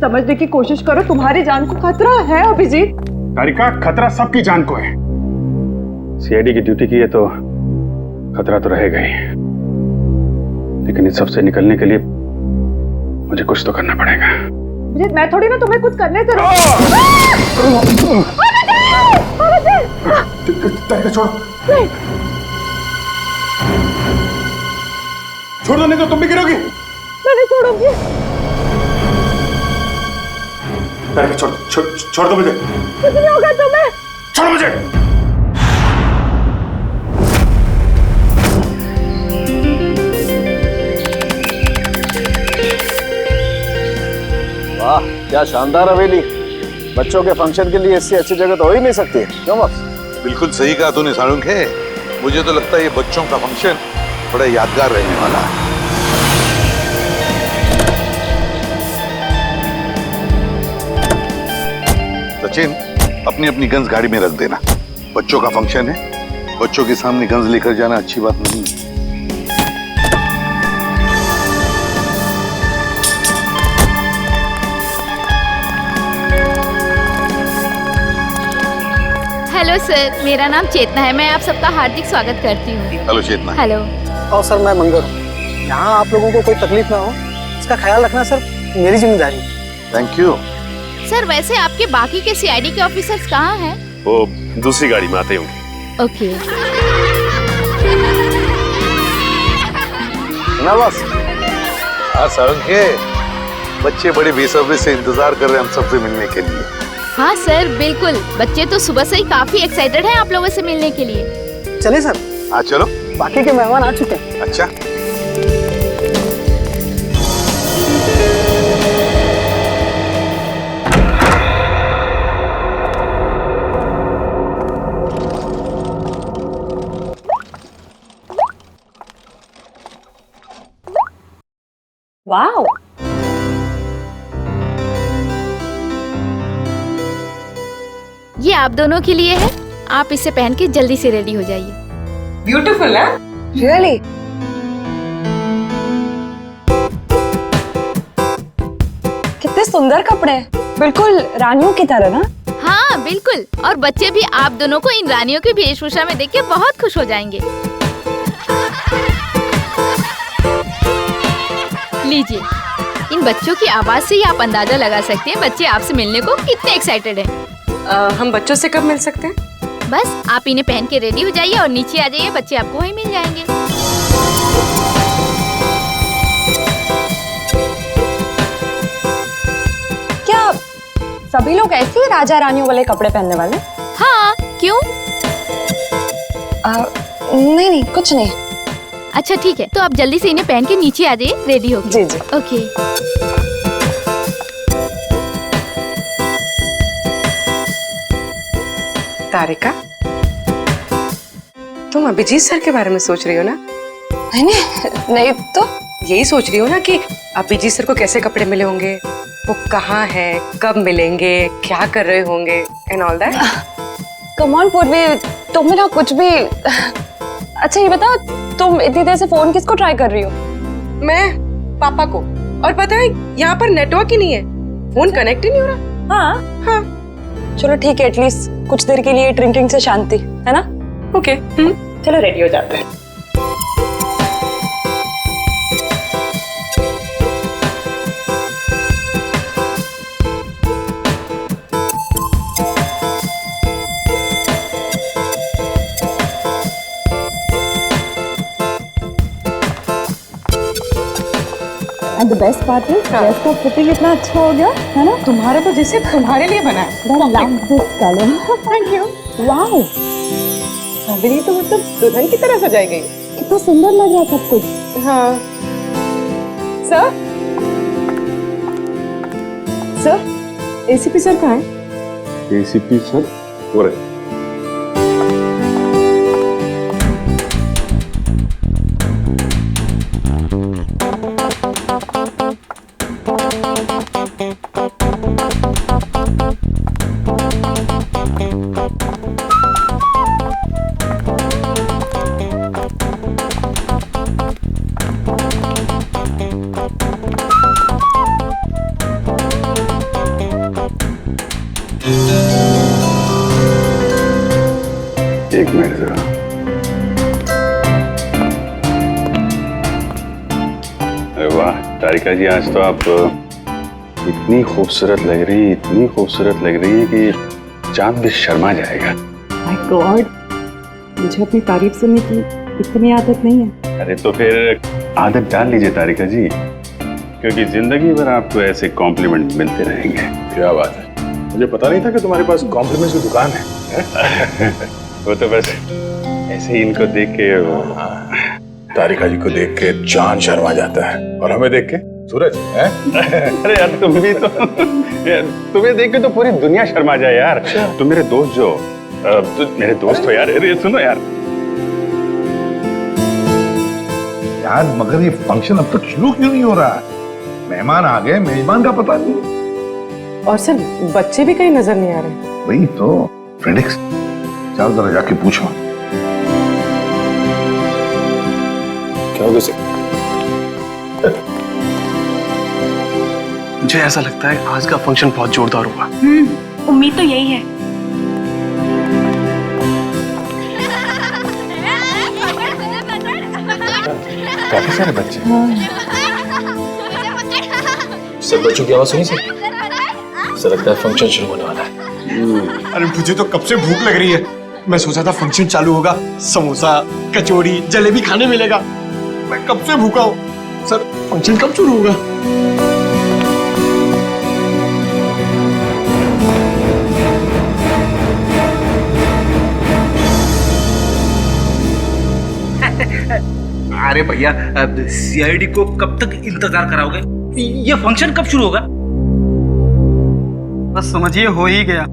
समझने की कोशिश करो, तुम्हारी जान को खतरा है अभिजीत। तारिका, खतरा सबकी जान को है। सीआईडी की ड्यूटी की है तो खतरा तो रहेगा ही, लेकिन इस सब से निकलने के लिए मुझे कुछ तो करना पड़ेगा। अभिजीत, मैं थोड़ी ना तुम्हें कुछ करने से तारिका छोड़ो, नहीं। छोड़ दो, नहीं तो तुम भी गिरोगी। मैं नहीं छोड़ूंगी। तारिका छोड़ दो मुझे। कुछ नहीं होगा तुम्हें। छोड़ो मुझे। वाह, क्या शानदार हवेली। बच्चों के फंक्शन के लिए इससे अच्छी जगह तो हो ही नहीं सकती, क्यों बॉस? बिल्कुल सही कहा तूने साळुंख है। मुझे तो लगता है ये बच्चों का फंक्शन बड़ा यादगार रहने वाला है। सचिन, अपनी अपनी गन्स गाड़ी में रख देना। बच्चों का फंक्शन है, बच्चों के सामने गन्स लेकर जाना अच्छी बात नहीं है। हेलो सर, मेरा नाम चेतना है। मैं आप सबका हार्दिक स्वागत करती हूँ। हेलो चेतना। हेलो। और सर, मैं मंगल हूँ। यहाँ आप लोगों को कोई तकलीफ ना हो, इसका ख्याल रखना सर मेरी जिम्मेदारी है। Thank you. सर, वैसे आपके बाकी के सीआईडी के ऑफिसर्स कहाँ हैं? वो दूसरी गाड़ी में आते होंगे। ओके। ना बॉस? हाँ साळुंख है, बच्चे बड़े बेसब्री से इंतजार कर रहे हैं हम सबसे मिलने के लिए। हाँ सर, बिल्कुल। बच्चे तो सुबह से ही काफी एक्साइटेड हैं आप लोगों से मिलने के लिए। चलिए सर। हाँ चलो। बाकी के मेहमान आ चुके हैं। अच्छा। वाओ, ये आप दोनों के लिए है। आप इसे पहन के जल्दी से रेडी हो जाइए। ब्यूटीफुल है। रियली? कितने सुंदर कपड़े हैं, बिल्कुल रानियों की तरह ना। हाँ बिल्कुल, और बच्चे भी आप दोनों को इन रानियों की वेशभूषा में देख के बहुत खुश हो जाएंगे। लीजिए, इन बच्चों की आवाज से ही आप अंदाजा लगा सकते हैं बच्चे आपसे मिलने को कितने एक्साइटेड हैं। हम बच्चों से कब मिल सकते हैं? बस आप इन्हें पहन के रेडी हो जाइए और नीचे आ जाइए, बच्चे आपको वहीं मिल जाएंगे। क्या सभी लोग ऐसे ही राजा रानियों वाले कपड़े पहनने वाले? हाँ, क्यों? नहीं नहीं, कुछ नहीं। अच्छा ठीक है, तो आप जल्दी से इन्हें पहन के नीचे आ जाइए, रेडी हो। जी जी। ओके। तारिका, तुम अभिजीत सर के बारे में सोच रही हो ना? नहीं तो यही सोच रही हो ना कि अभिजीत सर को कैसे कपड़े मिले होंगे, वो कहाँ है, कब मिलेंगे, क्या कर रहे होंगे and all that. Come on पूर्वी, तुम ना कुछ भी। अच्छा ये बताओ, तुम इतनी देर से फोन किसको ट्राई कर रही हो? मैं पापा को, और पता है यहाँ पर नेटवर्क ही नहीं है, फोन कनेक्ट ही नहीं हो रहा। हाँ हाँ चलो ठीक है, एटलीस्ट कुछ देर के लिए ड्रिंकिंग से शांति, है ना? ओके। चलो रेडी हो जाते हैं। And the best part is, dress का फिटिंग इतना अच्छा हो गया है ना? तुम्हारा तो जैसे तुम्हारे लिए बना है। I love this color. Thank you. Wow, अभी तो मतलब दुल्हन की तरह सजाई गई। कितना सुंदर लग रहा है सब कुछ। हाँ सर, सर एसीपी सर कहाँ है? एसीपी सर हो रहे। एक मिनट जरा। अरे वाह तारिका जी, आज तो आप इतनी खूबसूरत लग रही है, इतनी खूबसूरत लग रही है कि चांद भी शर्मा जाएगा। माय गॉड, मुझे अपनी तारीफ सुनने की इतनी आदत नहीं है। अरे तो फिर आदत डाल लीजिए तारिका जी, क्योंकि जिंदगी भर आपको ऐसे कॉम्प्लीमेंट मिलते रहेंगे। क्या बात है, मुझे पता नहीं था कि तुम्हारे पास कॉम्प्लीमेंट्स की दुकान है। वो तो बस ऐसे ही इनको देख के तारिका जी को देख के चांद शर्मा जाता है और हमें देख के सूरज है। अरे यार तुम भी तो तुम्हें देख के तो पूरी दुनिया शर्मा जाए यार। तुम मेरे दोस्त मेरे दोस्त हो यार। अरे सुनो यार मगर ये फंक्शन अब तक शुरू क्यों नहीं हो रहा है? मेहमान आ गए, मेजबान का पता नहीं। और सर बच्चे भी कहीं नजर नहीं आ रहे। वही तो फ्रेडिक्स, चलो जरा जाके पूछो। क्या हो गया? मुझे ऐसा लगता है आज का फंक्शन बहुत जोरदार होगा। उम्मीद तो यही है। काफी सारे बच्चे। सब बच्चों की आवाज सुनी सर? ऐसा लगता है फंक्शन शुरू होने वाला है। अरे मुझे तो कब से भूख लग रही है। मैं सोचा था फंक्शन चालू होगा, समोसा कचौड़ी जलेबी खाने मिलेगा। मैं कब से भूखा हूँ। सर फंक्शन कब शुरू होगा? अरे भैया, सीआईडी को कब तक इंतजार कराओगे? ये फंक्शन कब शुरू होगा? बस समझिए हो ही गया।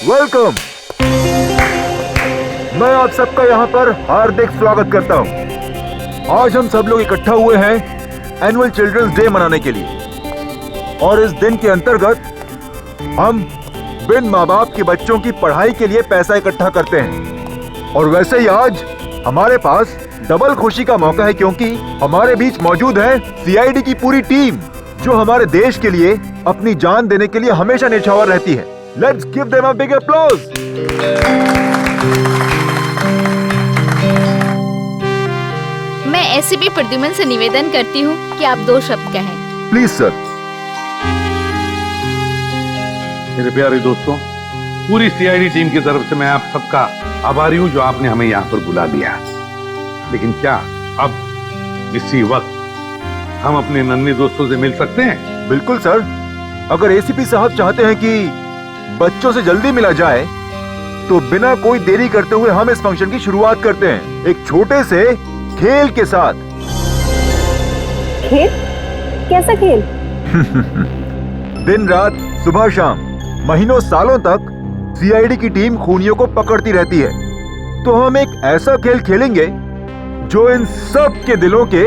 वेलकम। मैं आप सबका यहाँ पर हार्दिक स्वागत करता हूँ। आज हम सब लोग इकट्ठा हुए हैं एनुअल चिल्ड्रंस डे मनाने के लिए, और इस दिन के अंतर्गत हम बिन माँ बाप के बच्चों की पढ़ाई के लिए पैसा इकट्ठा करते हैं। और वैसे ही आज हमारे पास डबल खुशी का मौका है, क्योंकि हमारे बीच मौजूद है सीआईडी की पूरी टीम, जो हमारे देश के लिए अपनी जान देने के लिए हमेशा न्यौछावर रहती है। Let's give them a big applause. मैं एसीपी प्रद्युमन से निवेदन करती हूँ कि आप 2 शब्द कहें। Please sir. मेरे प्यारे दोस्तों, पूरी सीआईडी टीम की तरफ से मैं आप सबका आभारी हूँ जो आपने हमें यहाँ पर बुला दिया। लेकिन क्या अब इसी वक्त हम अपने नन्हे दोस्तों से मिल सकते हैं? बिल्कुल सर। अगर एसीपी साहब चाहते हैं कि बच्चों से जल्दी मिला जाए, तो बिना कोई देरी करते हुए हम इस फंक्शन की शुरुआत करते हैं एक छोटे से खेल के साथ। खेल? कैसा खेल? दिन रात सुबह शाम महीनों सालों तक सीआईडी की टीम खूनियों को पकड़ती रहती है, तो हम एक ऐसा खेल खेलेंगे जो इन सब के दिलों के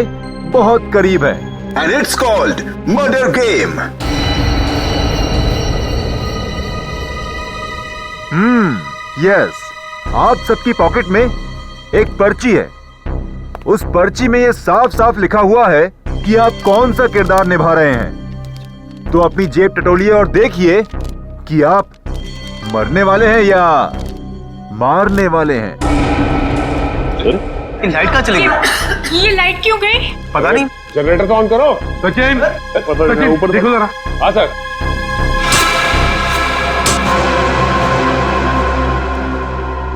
बहुत करीब है। And it's called Murder Game. Yes. आप सबकी पॉकेट में एक पर्ची है। उस पर्ची में ये साफ साफ लिखा हुआ है कि आप कौन सा किरदार निभा रहे हैं। तो अपनी जेब टटोलिए और देखिए कि आप मरने वाले हैं या मारने वाले हैं। लाइट कहाँ चली गई? ये लाइट क्यों गई? पता नहीं। जनरेटर तो ऑन करो। सचिन, ऊपर देखो जरा। हाँ सर।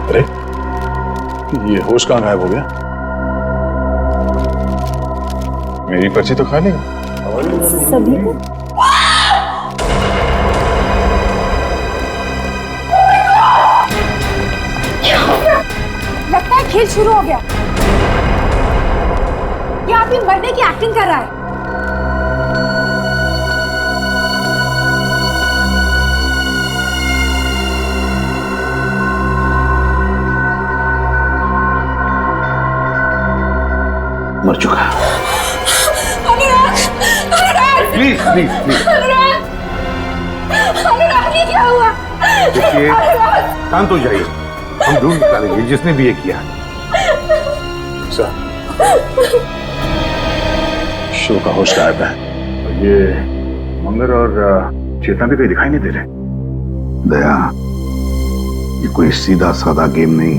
अरे ये होश कहाँ गायब हो गया? मेरी पर्ची तो खाली है। सभी को लगता है खेल शुरू हो गया। वहाँ पे मरने की एक्टिंग कर रहा है। मर चुका। प्लीज प्लीज प्लीज ये क्या हुआ? देखिए, शांत हो जाइए, हम ढूंढ निकालेंगे जिसने भी ये किया। सर, शो का होश गायब है। ये मंगर और चेतना भी कहीं दिखाई नहीं दे रहे। दया, ये कोई सीधा साधा गेम नहीं,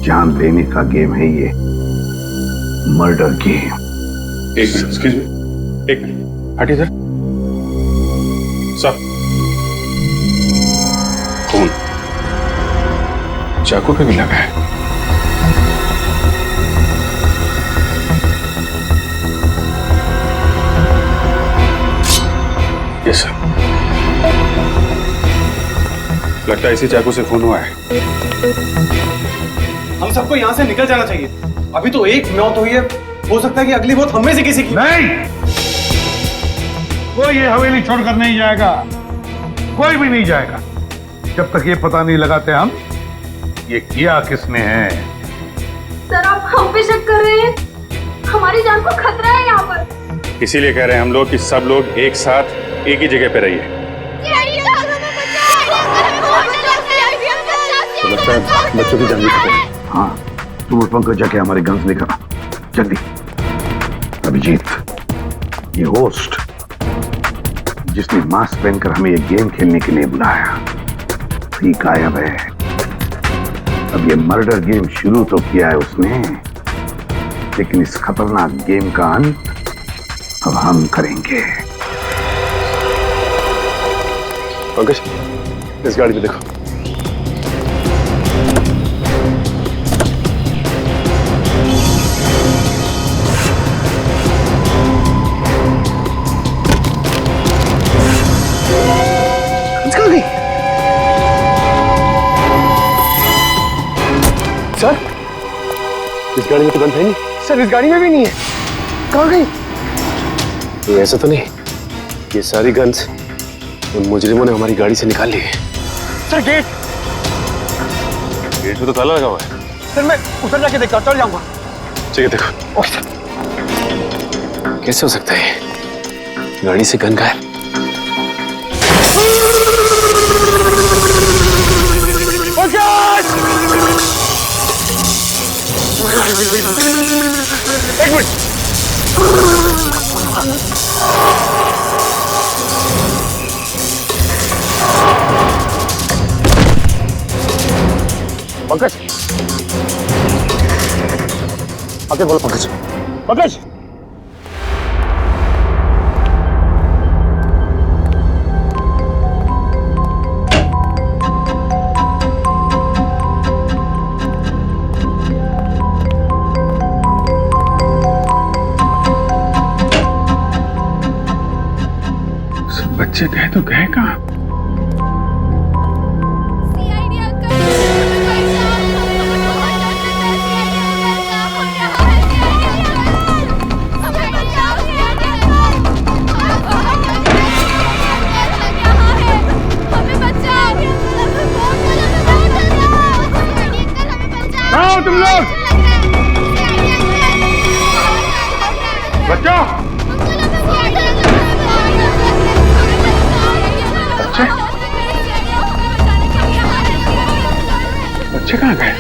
जान लेने का गेम है ये, मर्डर गेम। एक मिनट, एक्सक्यूज मी, एक मिनट, हटिए सर। खून चाकू पे भी लगा है। यस सर, लगता है इसी चाकू से खून हुआ है। हम सबको यहाँ से निकल जाना चाहिए। अभी तो एक मौत हुई है, हो सकता है कि अगली मौत हम में से किसी की। नहीं, कोई ये हवेली छोड़कर नहीं जाएगा, कोई भी नहीं जाएगा जब तक ये पता नहीं लगाते हम ये किया किसने है। सर आप हम पे शक कर रहे हैं? हमारी जान को खतरा है यहाँ पर। इसीलिए कह रहे हैं हम लोग कि सब लोग एक साथ एक ही जगह पे रहिए। तो लगता है बच्चों की जान भी खतरे है। हाँ, तुम उस पंकज जाके हमारे गन्स लेकर जल्दी। अभिजीत, ये होस्ट जिसने मास्क पहनकर हमें ये गेम खेलने के लिए बुलाया, भी गायब है। अब ये मर्डर गेम शुरू तो किया है उसने, लेकिन इस खतरनाक गेम का अंत अब हम करेंगे। पंकज, इस गाड़ी पे देखो। सर, इस गाड़ी में तो गन है नहीं। सर, इस गाड़ी में भी नहीं है। कहाँ गई? तो ऐसा तो नहीं ये सारी गन्स उन मुजरिमों ने हमारी गाड़ी से निकाल ली है। सर गेट में तो ताला लगा हुआ है। सर मैं उधर जाके देखता हूँ, चल जाऊंगा। ठीक है, देखो। Okay sir. कैसे हो सकता है गाड़ी से गन गायब? एक मिनट। पंकज, आगे बोलो पंकज। पंकज, बच्चे गए तो गए कहाँ? तुम लोग बच्चों, बच्चे कहाँ गए?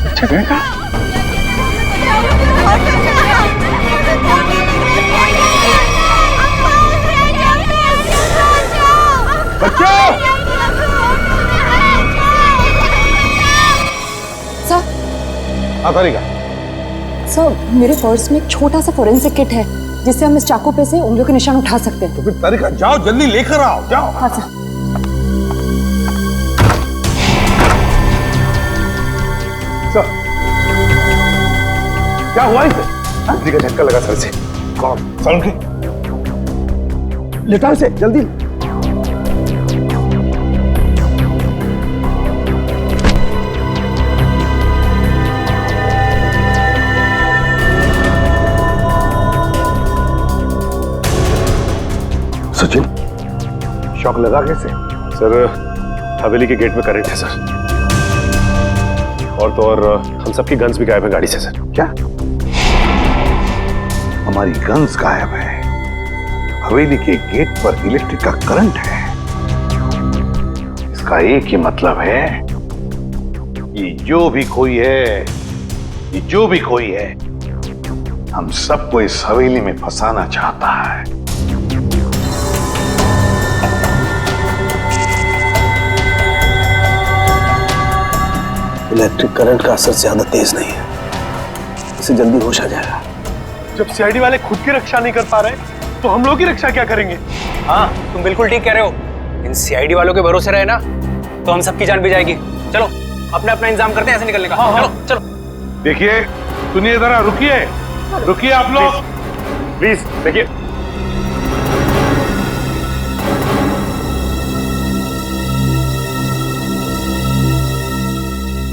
बच्चे गए कहाँ? सर, मेरे पर्स में एक छोटा सा फोरेंसिक किट है जिससे हम इस चाकू पे से उंगलियों के निशान उठा सकते हैं। तो फिर तारिका जाओ, जल्दी लेकर आओ, जाओ। हाँ सर। सर, क्या हुआ इसे? बिजली का झटका लगा सर से, सालुंखे लेटा इसे जल्दी। सचिन, शॉक लगा कैसे? सर हवेली के गेट में करंट है सर, और तो और हम सबकी गन्स भी गायब है गाड़ी से सर। क्या? हमारी गन्स गायब है, हवेली के गेट पर इलेक्ट्रिक का करंट है। इसका एक ही मतलब है कि जो भी कोई है, ये जो भी कोई है, हम सबको इस हवेली में फंसाना चाहता है। इलेक्ट्रिक करंट का असर ज्यादा तेज नहीं है, इसे जल्दी होश आ जाएगा। जब सीआईडी वाले खुद की रक्षा नहीं कर पा रहे तो हम लोग की रक्षा क्या करेंगे? हाँ, तुम बिल्कुल ठीक कह रहे हो। इन सीआईडी वालों के भरोसे रहे ना तो हम सबकी जान भी जाएगी। चलो अपने अपना इंतजाम करते हैं ऐसे निकलने का। चलो चलो। देखिए, सुनिए जरा, रुकिए आप लोग प्लीज। देखिए,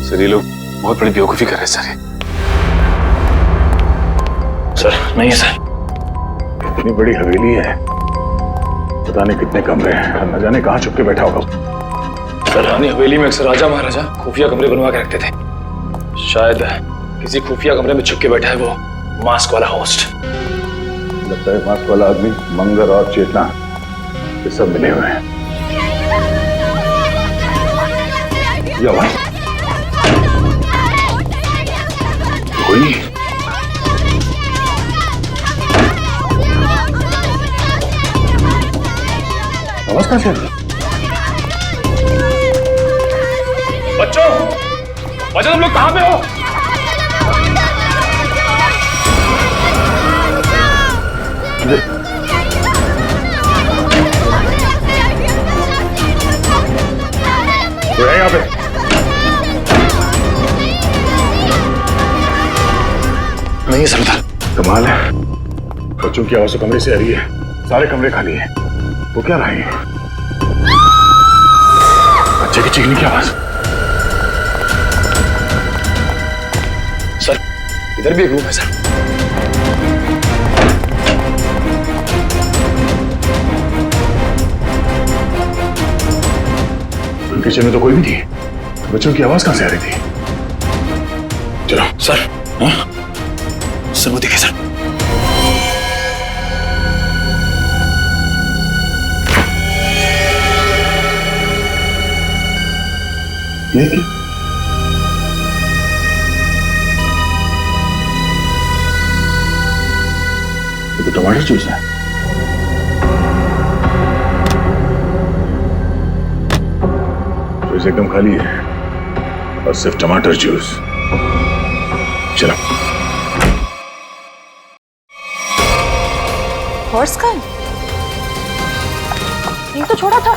सर ये लोग बहुत बड़ी बेवकूफी कर रहे हैं सर। सर नहीं सर, इतनी बड़ी हवेली है, पता नहीं कितने कमरे हैं, न जाने कहाँ छुप के बैठा होगा। सर रानी हवेली में अक्सर राजा महाराजा खुफिया कमरे बनवा के रखते थे। शायद किसी खुफिया कमरे में छुप के बैठा है वो मास्क वाला होस्ट। लगता है मास्क वाला आदमी मंगर और चेतना ये सब मिले हुए हैं। ये आवाज कोई नहीं। आवाज कहां से आ रही है? बच्चों तुम लोग कहां पे हो? कोई है यहाँ पे? नहीं सरदार। कमाल है, बच्चों की आवाज तो कमरे से आ रही है, सारे कमरे खाली हैं। वो क्या रहे हैं? बच्चे की चीखने की आवाज। सर इधर भी एक रूम है सर। किचन में तो कोई भी नहीं, बच्चों की आवाज कहां से आ रही थी? चलो सर। हाँ? सर वो दिखे सर। ये क्या? ये तो टमाटर जूस है। जूस एकदम खाली है और सिर्फ टमाटर जूस। चलो। हॉर्स का ये तो छोड़ा था,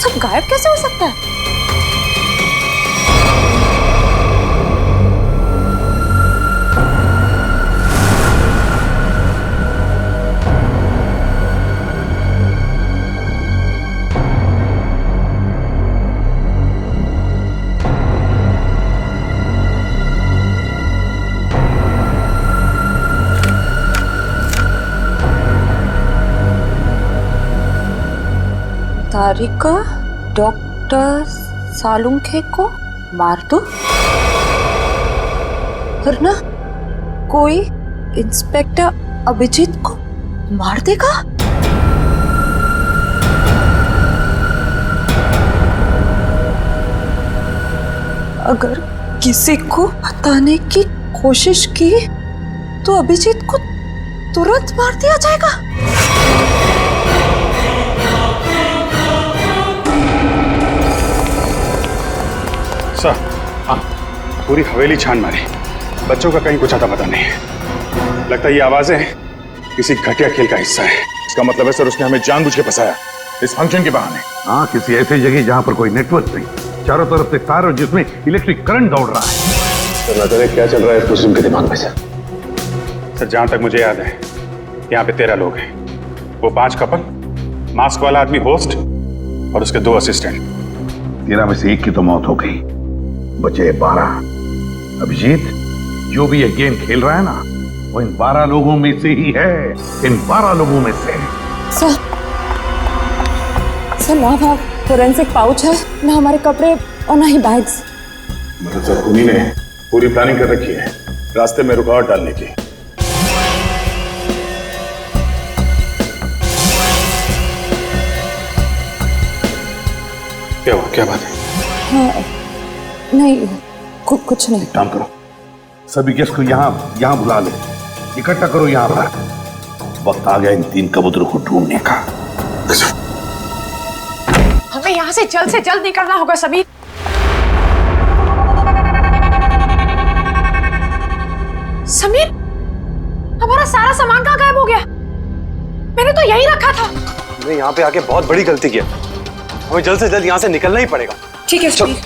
सब गायब कैसे हो सकता है? तारिका डॉक्टर सालुंखे को मार दो, वरना कोई इंस्पेक्टर अभिजीत को मार देगा। अगर किसी को बताने की कोशिश की तो अभिजीत को तुरंत मार दिया जाएगा। सर, पूरी हवेली छान मारी, बच्चों का कहीं कुछ आता पता नहीं है। लगता है ये आवाजें किसी घटिया खेल का हिस्सा है। इसका मतलब है सर उसने हमें जानबूझ के फंसाया इस फंक्शन के बहाने। हाँ, किसी ऐसी जगह जहां पर कोई नेटवर्क नहीं, चारों तरफ से तार और जिसमें इलेक्ट्रिक करंट दौड़ रहा है। तो न जाने क्या चल रहा है इस मुस्लिम के दिमाग में से। सर जहां तक मुझे याद है यहाँ पे 13 लोग हैं। वो 5 कपल, मास्क वाला आदमी होस्ट और उसके 2 असिस्टेंट। 13 में से 1 की तो मौत हो गई, बचे 12। अभिजीत, जो भी ये गेम खेल रहा है ना, वो इन 12 लोगों में से ही है। इन 12 लोगों में से। सर ना वहाँ फोरेंसिक पाउच है, ना हमारे कपड़े और ना ही बैग्स। मतलब सर खूनी ने पूरी प्लानिंग कर रखी है रास्ते में रुकावट डालने की। क्या हुआ, क्या बात है? हाँ, नहीं कुछ नहीं। काम करो, सभी गेस्ट को यहाँ बुला ले, इकट्ठा करो यहाँ पर। वक्त आ गया इन 3 कबूतरों को ढूंढने का। हमें यहाँ से जल्द निकलना होगा समीर। समीर, हमारा सारा सामान कहाँ गायब हो गया? मैंने तो यही रखा था। हमने यहाँ पे आके बहुत बड़ी गलती की है, हमें जल्द से जल्द यहाँ से निकलना ही पड़ेगा। ठीक है समीर।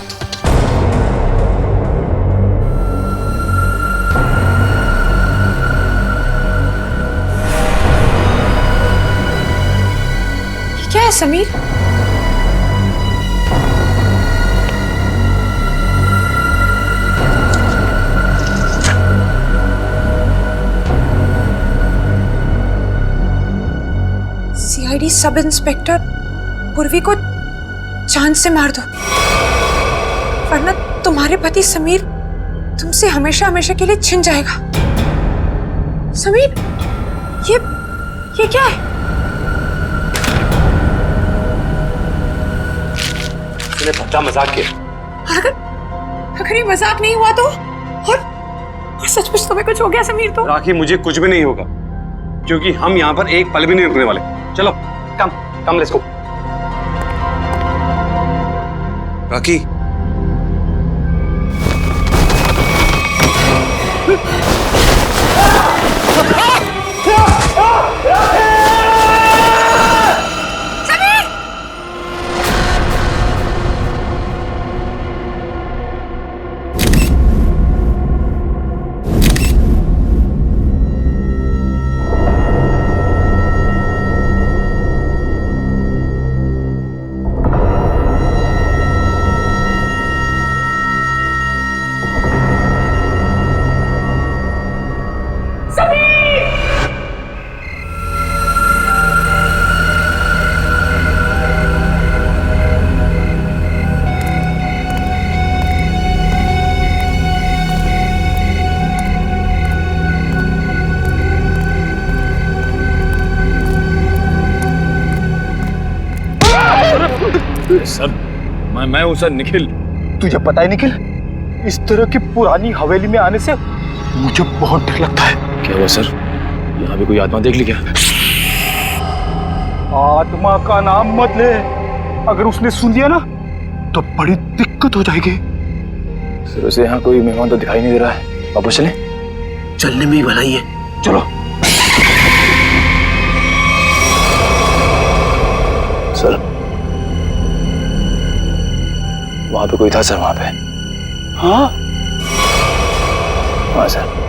ये क्या है समीर? सीआईडी सब इंस्पेक्टर पूर्वी को जान से मार दो, वरना तुम्हारे पति समीर तुमसे हमेशा हमेशा के लिए छिन जाएगा। समीर, ये क्या है? तूने पक्का मजाक किया। अगर ये मजाक नहीं हुआ तो और सचमुच तुम्हें कुछ हो गया समीर तो? राखी, मुझे कुछ भी नहीं होगा, क्योंकि हम यहाँ पर एक पल भी नहीं रुकने वाले। चलो come let's go. Rakhi, sir मैं हूं सर, निखिल। तुझे पता है निखिल, इस तरह की पुरानी हवेली में आने से मुझे बहुत डर लगता है। क्या हुआ सर? यहाँ भी कोई आत्मा देख ली क्या? आत्मा का नाम मत ले, अगर उसने सुन लिया ना तो बड़ी दिक्कत हो जाएगी। सर उसे यहाँ कोई मेहमान तो दिखाई नहीं दे रहा है, वापस चले? चलने में ही भलाई है, चलो। सर वहां पे कोई था सर, वहां पे। हाँ सर।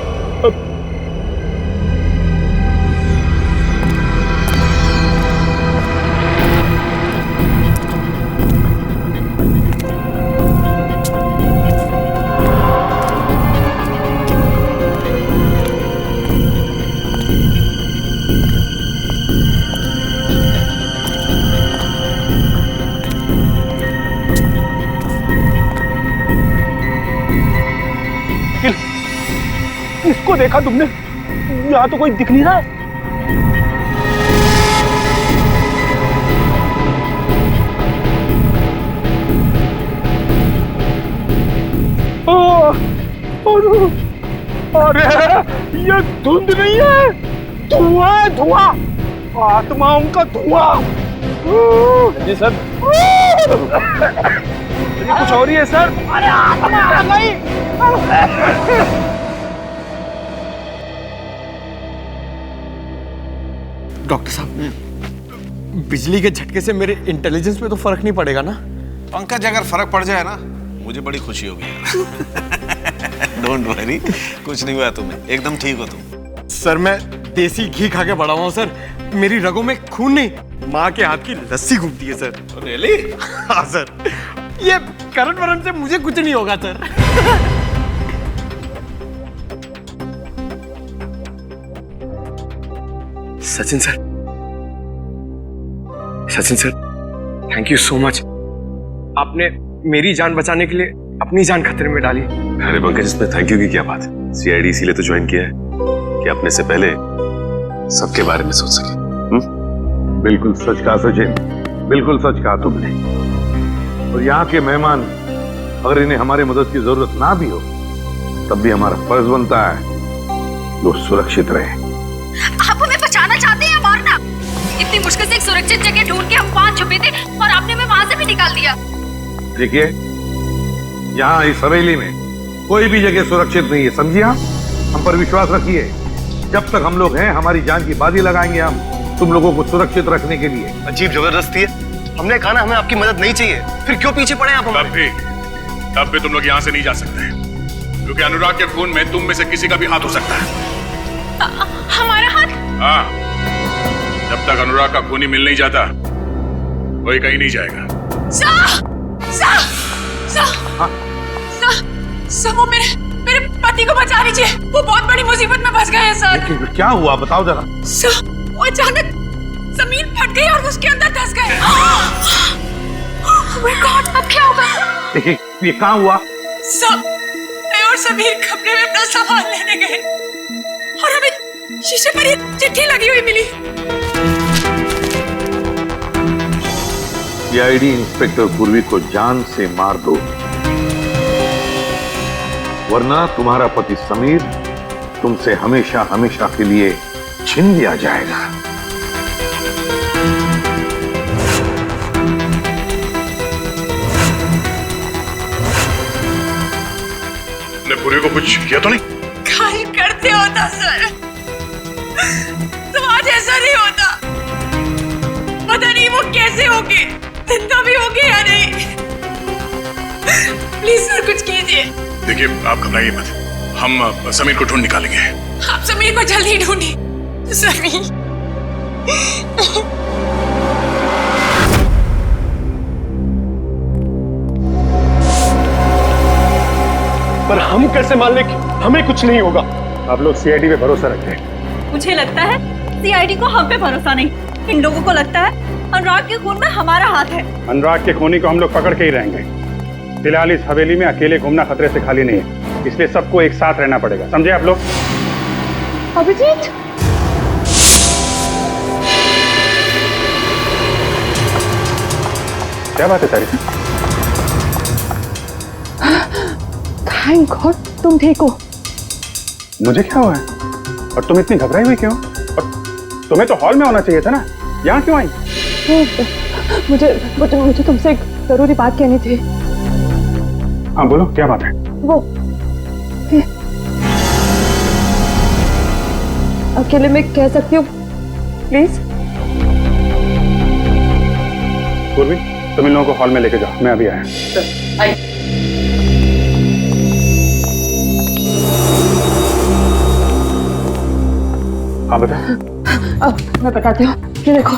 इसको देखा तुमने? यहाँ तो कोई दिख नहीं रहा है। अरे ये धुंध नहीं है, धुआं है, धुआं, आत्माओं का धुआं। जी सर। ये कुछ और ही है सर। अरे आत्मा नहीं। डॉक्टर साहब, बिजली के झटके से मेरे इंटेलिजेंस पे तो फर्क नहीं पड़ेगा ना? पंकज, अगर फर्क पड़ जाए ना मुझे बड़ी खुशी होगी। डोंट वरी, कुछ नहीं हुआ तुम्हें, एकदम ठीक हो तुम। सर मैं देसी घी खा के बड़ा हुआ हूँ सर, मेरी रगों में खून नहीं, माँ के हाथ की लस्सी घूमती है सर। रियली? हाँ सर, ये करण वरण से मुझे कुछ नहीं होगा sir. Sachin sir, Sachin sir, thank you so much. आपने मेरी जान बचाने के लिए अपनी जान खतरे में डाली। अरे पंकज, इसमें थैंक यू की क्या बात है? सीआईडी इसीलिए तो ज्वाइन किया है कि अपने से पहले सबके बारे में सोच सके। बिल्कुल सच कहा सचिन, बिल्कुल सच कहा तुमने। और यहाँ के मेहमान अगर इन्हें हमारी मदद की जरूरत ना भी हो तब भी हमारा फर्ज बनता है वो सुरक्षित रहे। आप हमें बचाना चाहते हैं या मारना? इतनी मुश्किल से एक सुरक्षित जगह ढूंढ के हम वहां छुपे थे और आपने हमें वहां से भी निकाल दिया। देखिए, यहाँ इस हवेली में कोई भी जगह सुरक्षित नहीं है, समझिए? हम पर विश्वास रखिए, जब तक हम लोग हैं हमारी जान की बाजी लगाएंगे हम तुम लोगों को सुरक्षित रखने के लिए। अजीब जबरदस्ती है, हमने कहा ना हमें आपकी मदद नहीं चाहिए, फिर क्यों पीछे पड़े आप हमारे? तब भी तुम लोग यहाँ से नहीं जा सकते, क्योंकि अनुराग के खून में तुम में से किसी का भी हाथ हो सकता है। हमारा हाथ? हाँ, जब तक अनुराग का खून ही मिल नहीं जाता कोई कहीं नहीं जाएगा। वो मेरे पति को बचा लीजिए, वो बहुत बड़ी मुसीबत में फंस गए हैं सर। लेकिन क्या हुआ बताओ जरा। सर, वो अचानक जमीन फट गई और उसके अंदर धंस गए। Oh my God, अब क्या होगा? ये कहाँ हुआ? सर, मैं और समीर कमरे में अपना सामान लेने गए और हमें शीशे पर ये चिट्ठी लगी हुई मिली। सीआईडी इंस्पेक्टर पूर्वी को जान से मार दो, वरना तुम्हारा पति समीर तुमसे हमेशा हमेशा के लिए छीन लिया जाएगा। ने पूर्वी को कुछ किया तो नहीं? काहे करते होता सर, तो आज ऐसा नहीं होता। पता नहीं वो कैसे होगे, जिंदा भी होगे या नहीं। प्लीज सर कुछ कीजिए। देखिए, आप घबराइए मत, हम समीर को ढूंढ निकालेंगे। आप समीर को जल्दी ढूंढिए। समीर, पर हम कैसे मान लें कि हमें कुछ नहीं होगा? आप लोग सीआईडी पे भरोसा रखते हैं। मुझे लगता है सीआईडी को हम पे भरोसा नहीं, इन लोगों को लगता है अनुराग के खून में हमारा हाथ है। अनुराग के खूनी को हम लोग पकड़ के ही रहेंगे। फिलहाल इस हवेली में अकेले घूमना खतरे से खाली नहीं है, इसलिए सबको एक साथ रहना पड़ेगा, समझे आप लोग? अभिजीत, क्या बात है तारीफ? थैंक गॉड तुम ठीक हो। मुझे क्या हुआ है? और तुम इतनी घबराई हुई क्यों? और तुम्हें तो हॉल में होना चाहिए था ना, यहाँ क्यों आई? मुझे तुमसे एक जरूरी बात कहनी थी। हाँ बोलो, क्या बात है? वो अकेले में कह सकती हूँ प्लीज? पूर्वी, तुम इन लोगों को हॉल में लेके जाओ, मैं अभी आया। हाँ बता। अब मैं बताती हूँ, ये देखो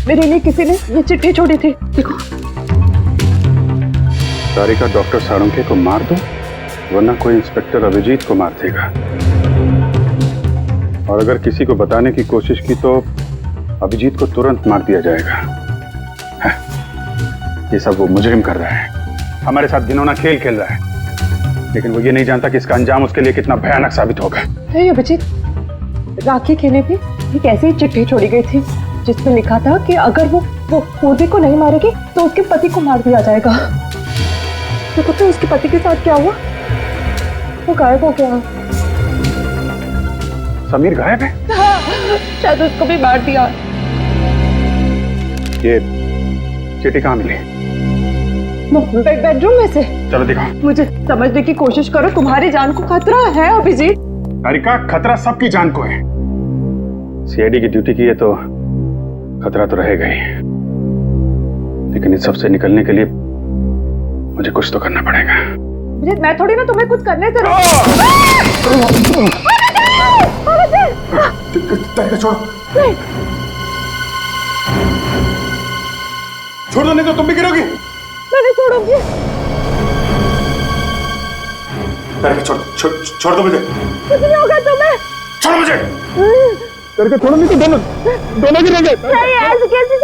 मेरे लिए किसी ने ये चिट्ठी छोड़ी थी, देखो। सारिका डॉक्टर साळुंखे को मार दो, वरना कोई इंस्पेक्टर अभिजीत को मार देगा, और अगर किसी को बताने की कोशिश की तो अभिजीत को तुरंत मार दिया जाएगा। ये सब वो मुजरिम कर रहा है, हमारे साथ घिनौना खेल खेल रहा है, लेकिन वो ये नहीं जानता कि इसका अंजाम उसके लिए कितना भयानक साबित होगा। नहीं अभिजीत, राखी के लिए भी एक ऐसी चिट्ठी छोड़ी गई थी जिसमें लिखा था कि अगर वो पूर्वी को नहीं मारेगी तो उसके पति को मार दिया जाएगा। देखो तो उसके पति के साथ क्या हुआ, वो गायब हो गया। समीर गायब है? हाँ, शायद उसको भी मार दिया। ये चिट्ठी कहाँ मिली? बेडरूम में से। चलो दिखाओ। मुझे समझने की कोशिश करो, तुम्हारी जान को खतरा है अभिजीत। सारिका, खतरा सबकी जान को है। सीआईडी की ड्यूटी की है तो खतरा तो रहेगा ही, लेकिन इस सब से निकलने के लिए मुझे कुछ तो करना पड़ेगा। अभिजीत मैं थोड़ी ना तुम्हें कुछ करने से छोड़ो छोड़ दो, नहीं तो तुम भी गिरोगी। मैं नहीं छोड़ूंगी। छोड़ दो मुझे। कुछ नहीं होगा तुम्हें। छोड़ो मुझे। करके छोड़ो, नहीं तो दोनों गिरेंगे। नहीं ऐसे कैसे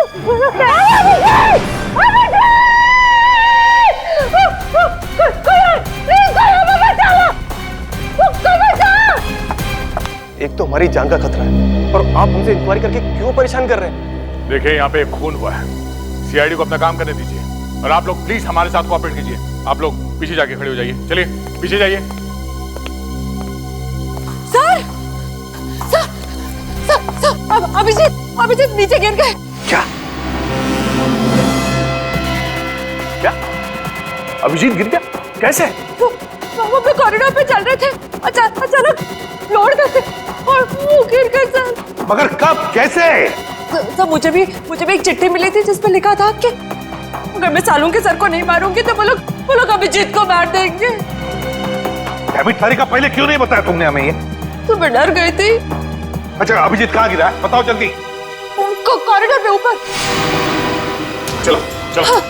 एक तो हमारी जान का खतरा है और आप हमसे इंक्वायरी करके क्यों परेशान कर रहे हैं? देखिए यहाँ पे एक खून हुआ है, सीआईडी को अपना काम करने दीजिए और आप लोग प्लीज हमारे साथ कोऑपरेट कीजिए। आप लोग पीछे जाके खड़े हो जाइए, चलिए पीछे जाइए। Sir sir sir sir Abhijit नीचे गिर गए। क्या क्या अभिजीत गिर गया? कैसे? वो अपने कॉरिडोर पे चल रहे थे, अचानक फ्लोर से और वो गिर गए सर। मगर कब, कैसे? सर मुझे भी एक चिट्ठी मिली थी जिसमें लिखा था कि अगर मैं सालून के सर को नहीं मारूंगी तो वो लोग अभिजीत को मार देंगे। तारिका पहले क्यों नहीं बताया तुमने हमें ये? तो मैं डर गई थी। अच्छा अभिजीत कहाँ गिरा है बताओ जल्दी। कॉरिडोर पे ऊपर। चलो चलो।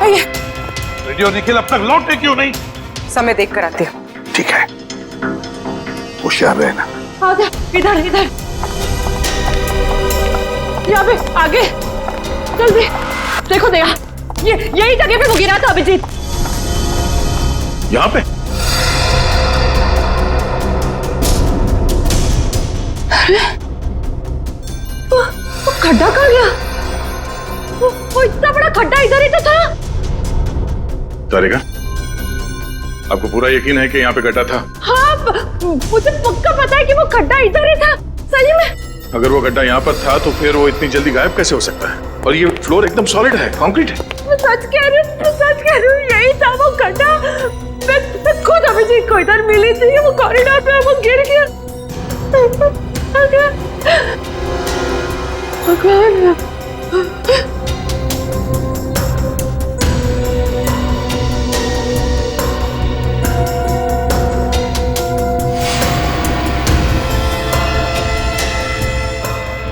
आइए। रेडियो निखिल अब तक लौटे क्यों नहीं? समय देख कर आती हूँ। ठीक है, होशियार रहना। आगे इधर यहाँ पे आगे जल्दी देखो दया, यही जगह पे वो गिरा था अभिजीत। यहाँ पे? अरे वो खड्डा कहाँ गया? वो इतना बड़ा खड्डा इधर ही तो था। तारिका आपको पूरा यकीन है कि यहाँ पे गड्ढा था? हाँ मुझे पक्का पता है कि वो खड्डा इधर ही था, सही में। अगर वो गड्ढा यहाँ पर था तो फिर वो इतनी जल्दी गायब कैसे हो सकता है? और ये फ्लोर एकदम सॉलिड है, कंक्रीट है। मैं सच कह रही हूँ यही था वो गड्ढा। मैं खुद अभिजीत को इधर मिली थी, वो कॉरिडोर पे वो गिर गया। भगवान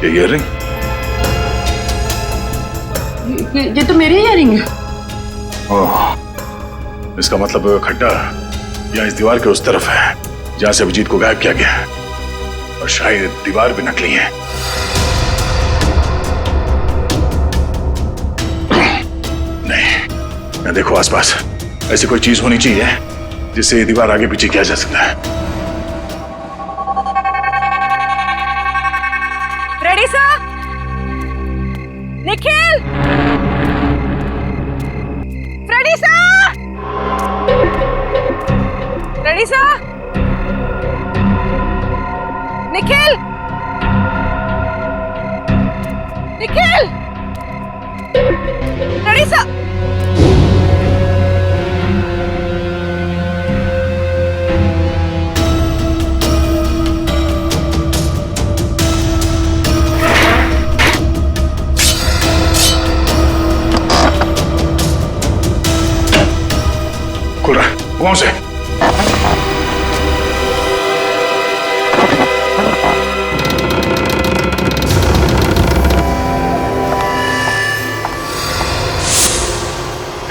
ये ईयररिंग? ये तो मेरी ईयररिंग है। ओह, इसका मतलब खड्डा यहाँ इस दीवार के उस तरफ है जहां से अभिजीत को गायब किया गया है, और शायद दीवार भी नकली है। नहीं, मैं देखो आसपास ऐसी कोई चीज होनी चाहिए जिससे ये दीवार आगे पीछे किया जा सकता है। Ready sir? Nikhil! Freddy sir! Ready sir? Nikhil! Nikhil! Ready sir? खुल रहा है, कौन से?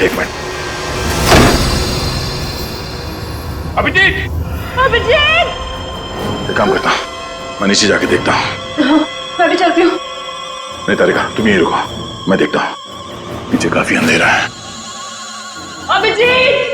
एक मिनट। अभिजीत! अभिजीत! एक काम करता हूं, मैं नीचे जाके देखता हूं। मैं भी चलती हूँ। नहीं तारिका तुम यहीं रुको, मैं देखता हूं। नीचे काफी अंधेरा है। अभिजीत!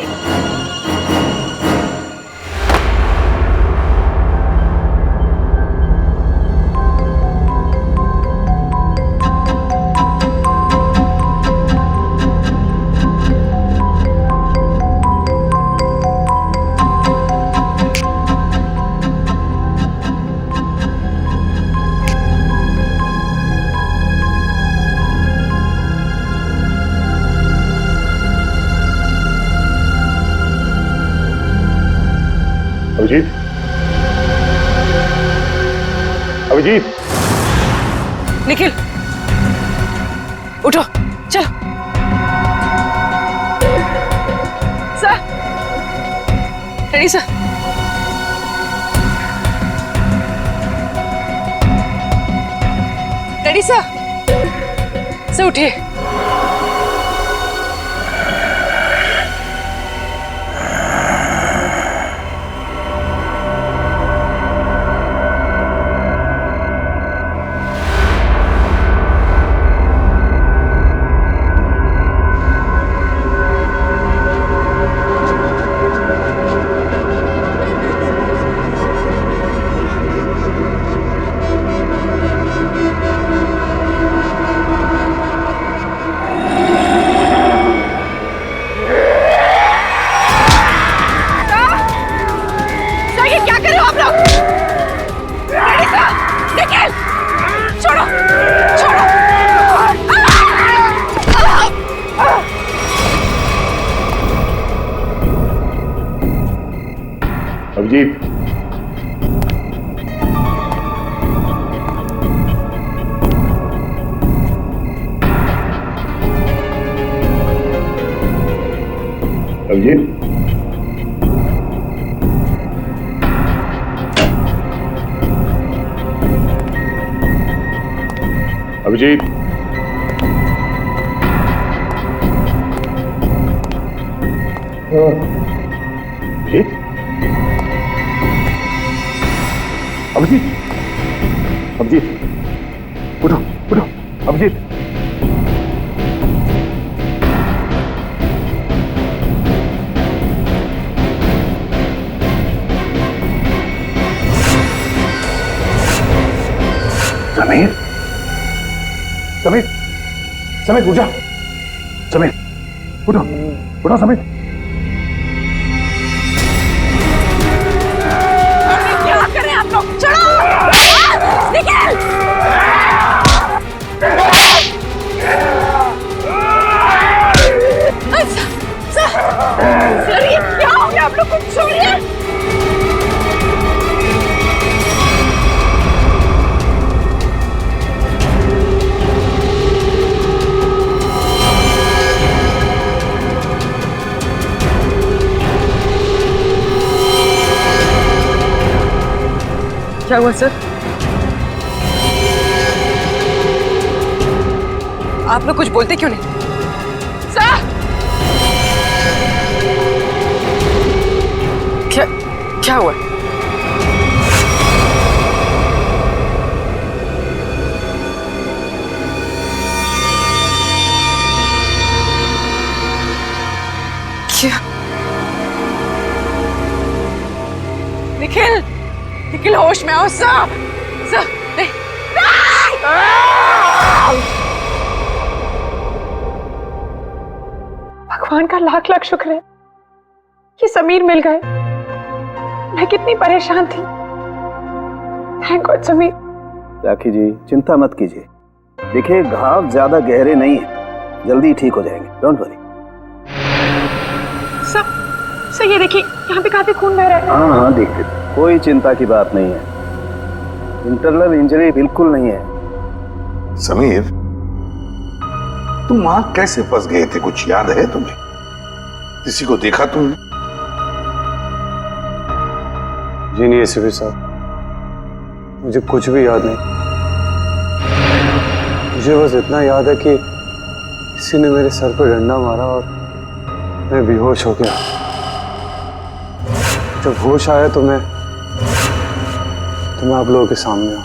अभिजीत, अभिजीत! निखिल उठो, चलो। Sir daddy sir, daddy sir उठिए। अभिजीत, अभिजीत, अभिजीत, अभिजीत, अभिजीत, अभिजीत, उठो उठो, अभिजीत। समीर, समीर, समीर उठ जा, समीर उठो उठो समीर। क्या करें आप लोग? चढ़ो, निकल। सर ये क्या हो गया आप लोग को? छोड़िए। क्या हुआ सर? आप लोग कुछ बोलते क्यों नहीं? सर! क्या हुआ? क्या? निखिल! निखिल होश में आओ सर! सर नहीं! भगवान का लाख लाख शुक्र है कि समीर मिल गए। मैं कितनी परेशान थी। Thank God Sameer. राखी जी चिंता मत कीजिए, देखिए घाव ज्यादा गहरे नहीं है, जल्दी ठीक हो जाएंगे, डोंट वरी। सर ये देखिए यहाँ पे काफी खून बह रहा है। हाँ देखते, कोई चिंता की बात नहीं है, इंटरनल इंजरी बिल्कुल नहीं है। समीर, तुम वहां कैसे फंस गए थे, कुछ याद है तुम्हें? किसी को देखा तुमने? जी नहीं एसीपी साहब, मुझे कुछ भी याद नहीं। मुझे बस इतना याद है कि किसी ने मेरे सर पर डंडा मारा और मैं बेहोश हो गया। जब होश आया तो मैं आप लोगों के सामने हूं।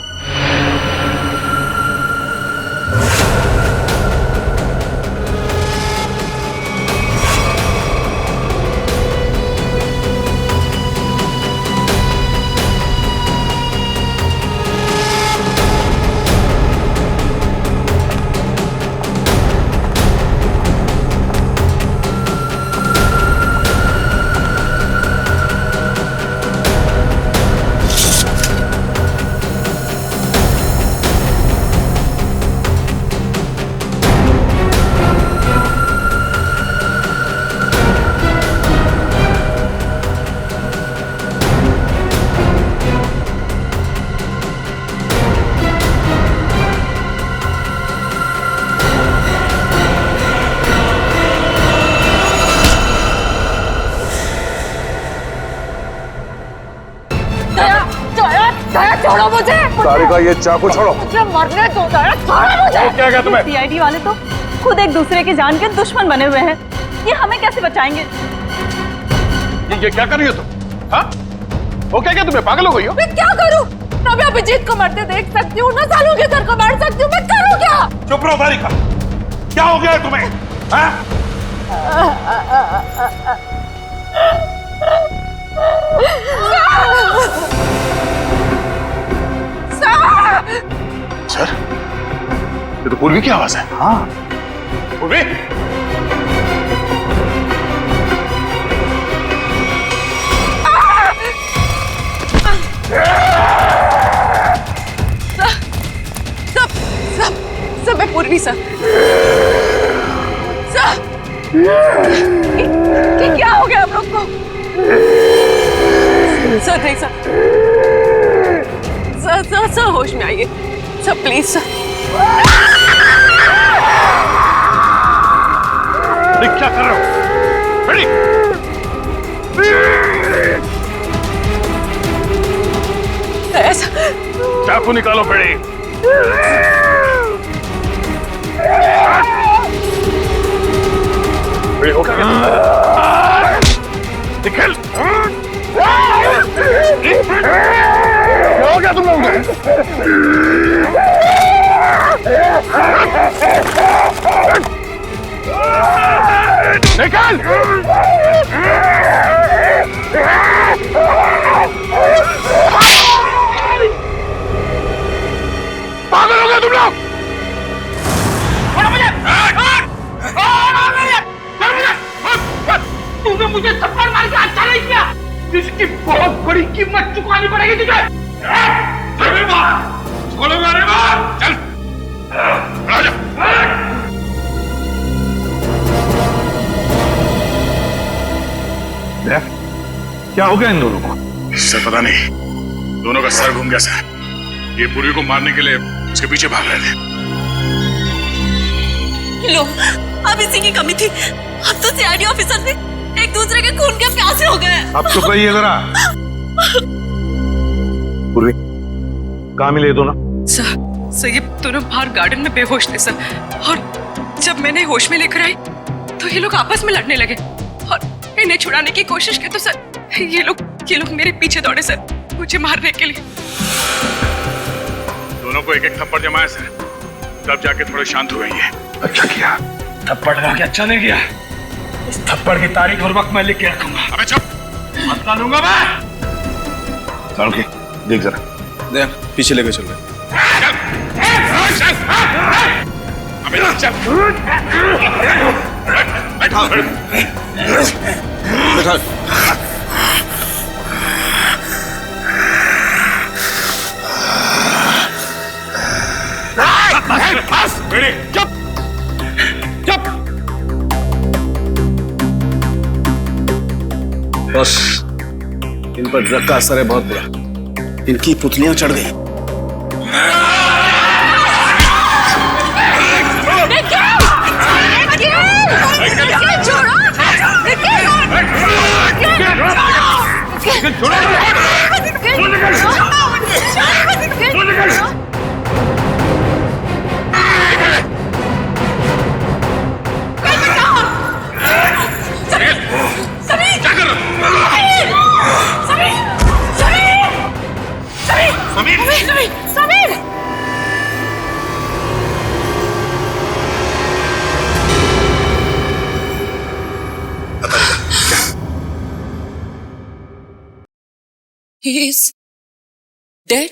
सारिका ये चाकू छोड़ो। मुझे मरने दो दया, छोड़ो मुझे। क्या कहा तुम्हें? सीआईडी वाले तो खुद एक दूसरे की जान के दुश्मन बने हुए हैं। ये हमें कैसे बचाएंगे? ये क्या कर रही हो तुम? हाँ? वो क्या तुम्हें पागल हो गई हो? मैं क्या करूं? ना मैं अभिजीत को मरते देख सकती हूँ, ना सालों के सर को मार सकती हूँ। मैं करूँ क्या? चुप रहो सारिका। क्या हो गया है तुम्हें? हाँ? सर, ये तो पूर्वी की आवाज है। हाँ, पूर्वी। सब मैं पूर्वी सर। ये क्या हो गया हम लोग को? सर नहीं सर होश में आइए सर, प्लीज सर। क्या कर रहे हो? रेडी? चाकू निकालो बेड़ी। हो गया? निकल। क्या हो गया तुम लोगों को? निकल। पागल हो गए तुम लोग? तूने मुझे थप्पड़ मार के अच्छा नहीं किया। इसकी बहुत बड़ी कीमत चुकानी पड़ेगी तुझे। चल क्या हो गया इन दोनों को? सर पता नहीं, दोनों का सर घूम गया सर। ये पूर्वी को मारने के लिए उसके पीछे भाग रहे थे। लो, अब इसी की कमी थी। अब तो सीआईडी ऑफिसर से एक दूसरे के खून के प्यासे हो गए। अब तो कहिए जरा। पूर्वी, कहाँ मिले दोनों? सर ये दोनों बाहर गार्डन में बेहोश थे सर, और जब मैंने होश में लेकर आई तो ये लोग आपस में लड़ने लगे और इन्हें छुड़ाने की कोशिश की तो सर ये लोग मेरे पीछे दौड़े सर, मुझे मारने के लिए। दोनों को एक एक थप्पड़ जमाया सर, तब जाके थोड़े शांत हो गई है। अच्छा किया, थप्पड़ लगा के अच्छा नहीं किया। इस थप्पड़ की तारीख और वक्त मैं लिख के रखूंगा। अबे चुप, मत डालूंगा मैं। सारुकी, देख जरा। देख, पीछे लेके चल रहे। बैठा बैठा। चुप चुप। बस इन पर ड्रग का असर है बहुत बुरा। इनकी पुतलियां चढ़ गई। Sameer, He is dead.